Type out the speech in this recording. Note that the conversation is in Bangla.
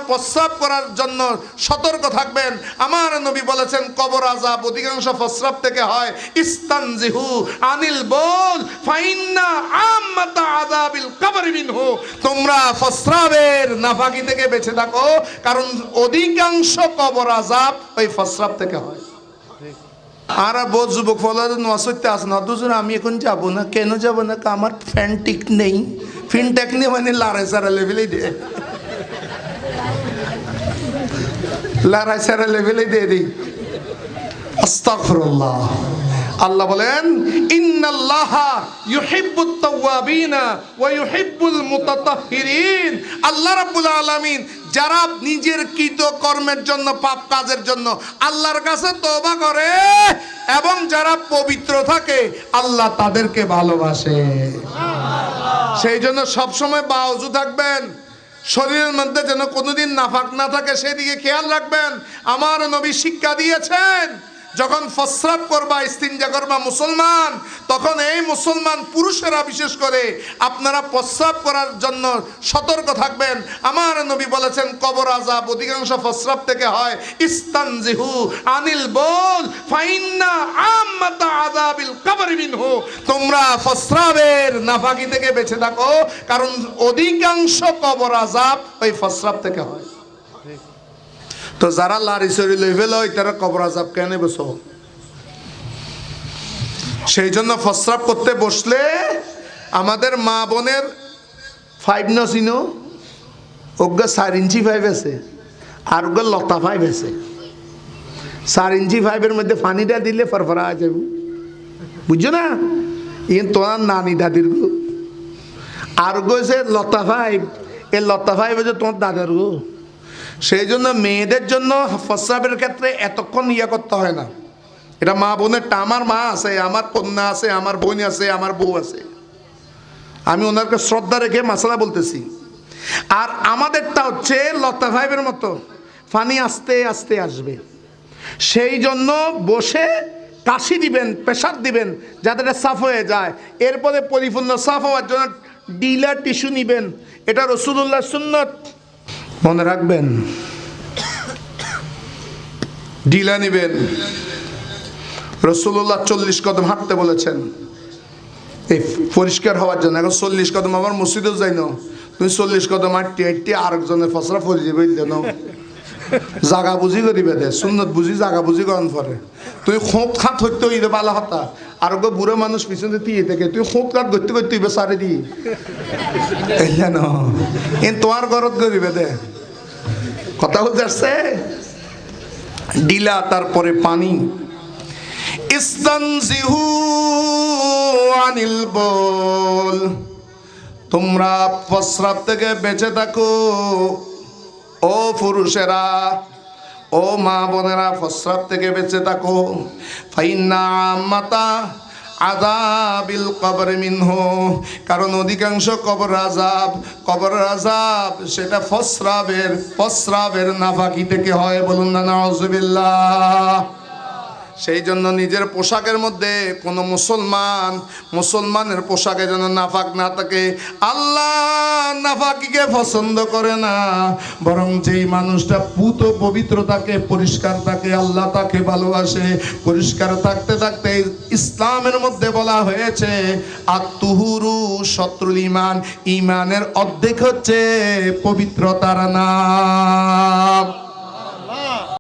প্রস্রাব করার জন্য সতর্ক থাকবেন। আমার নবী বলেছেন কবর আযাব অধিকাংশ প্রস্রাব থেকে হয়। ইস্তানজিহু আনিল বল ফাইন্না আম্মাতা আযাবিল কবর মিনহু। তোমরা প্রস্রাবের নাফাকি থেকে বেঁচে থাকো, কারণ অধিকাংশ কবর আযাব ওই প্রস্রাব থেকে হয়। আর বহুত যুবক ফলাদের নসইতে আসে না, দুজন আমি এখন যাবো না। কেন যাবো না? আমার ফ্যানটিক নেই। ফিনটেক নিয়ে মানে লাড়াই সারা লেভেলেই দিয়ে লড়াই সারা লেভেলে দিয়ে দিই। আস্তাগফিরুল্লাহ। আল্লাহ বলেন ইন্নাল্লাহা ইউহিব্বুত তাওয়াবিনা ওয়া ইউহিব্বুল মুতাতাহহিরিন। আল্লাহ রাব্বুল আলামিন যারা নিজের কৃত কর্মের জন্য, পাপ কাজের জন্য আল্লাহর কাছে তওবা করে এবং যারা পবিত্র থাকে, আল্লাহ তাদেরকে ভালোবাসে। সেই জন্য সবসময় বাউজু থাকবেন, শরীরের মধ্যে যেন কোনোদিন নাফাক না থাকে সেদিকে খেয়াল রাখবেন। আমার নবী শিক্ষা দিয়েছেন, যখন প্রস্রাব করবা, ইস্তিনজা করবা মুসলমান, তখন এই মুসলমান পুরুষেরা বিশেষ করে আপনারা প্রস্রাব করার জন্য সতর্ক থাকবেন। আমার নবী বলেছেন কবর আযাব অধিকাংশ প্রস্রাব থেকে হয়। ইস্তানজিহু আনিল বল ফাইন্না আম্মাতা আযাবিল কবর মিনহু। তোমরা প্রস্রাবের নাফাকি থেকে বেঁচে থাকো, কারণ অধিকাংশ কবর আযাব ওই প্রস্রাব থেকে হয়। তো যারা লারি চড়ি লেভেল হয় তারা কবর আযাব কেন বসো? সেই জন্য প্রস্রাব করতে বসলে আমাদের মা বোনের 5 নসিনো ওগা 4 ইঞ্চি 5 আছে, আর ওগা লতা 5 আছে। 4 ইঞ্চি 5-এর মধ্যে পানিটা দিলে ফরফরা হয়ে যাবে, বুঝছো না? ইন তোমার নানি দাদির গো। আর গোছে লতা 5, এই লতা 5 হচ্ছে তোমার দাদার গো। সেই জন্য মেয়েদের জন্য প্রস্রাবের ক্ষেত্রে এতক্ষণ ইয়া করতে হয় না। এটা মা বোনের, আমার মা আছে, আমার কন্যা আছে, আমার বোন আছে, আমার বউ আছে, আমি ওনাকে শ্রদ্ধা রেখে মাসালা বলতেছি। আর আমাদেরটা হচ্ছে লতা 5-এর মতো, পানি আস্তে আস্তে আসবে। সেই জন্য বসে কাশি দিবেন, পেশাব দিবেন যাতে এটা সাফ হয়ে যায়। এরপরে পরিপূর্ণ সাফ হওয়ার জন্য ডিলা টিস্যু নিবেন। এটা রাসূলুল্লাহর সুন্নাত, মনে রাখবেন। ডিলা নিবেন। রাসূলুল্লাহ 40 কদম হাঁটতে বলেছেন এই পরিষ্কার হওয়ার জন্য। এখন 40 কদম আমার মসজিদেও যাই না, তুমি 40 কদম হাঁটতে হাঁটতে আরেকজনের ফসরা ফরি যাবে না। জাগা বুঝি করিবে দে, সুন্নত বুঝি জাগা বুঝি করেন পরে। তুই খোঁত খাত হইতে হইবে বালা হতা, আর গো বুড়ো মানুষ পিছনে দিয়ে থেকে তুই খোঁত খাত করতে করতে হইবে সারে দি এলেন তোমার ঘরত করিবে দে। কথা বলতে আসছে। ডিলা, তারপরে পানি। ইস্তানজিহু আনিল বল। তোমরা প্রস্রাব থেকে বেঁচে থাকো। ও পুরুষেরা, ও মা বোনেরা, প্রস্রাব থেকে বেঁচে থাকো। ফাইন্না আম্মাতা আযাবিল কবর মিনহু। কারণ অধিকাংশ কবর আযাব সেটা প্রস্রাবের নাফাকি থেকে হয়। বলুন না নাউযুবিল্লাহ। সেই জন্য নিজের পোশাকের মধ্যে কোনো মুসলমানের পোশাকে যেন নাফাক না থাকে। আল্লাহ নাফাকিকে পছন্দ করে না, বরং যেই মানুষটা পুত পবিত্র থাকে, পরিষ্কার থাকে, আল্লাহ তাকে ভালোবাসে। পরিষ্কার থাকতে থাকতে ইসলামের মধ্যে বলা হয়েছে আত-তুহুরু শত্রুল ঈমান। ঈমানের অর্ধেক হচ্ছে পবিত্রতার নাম।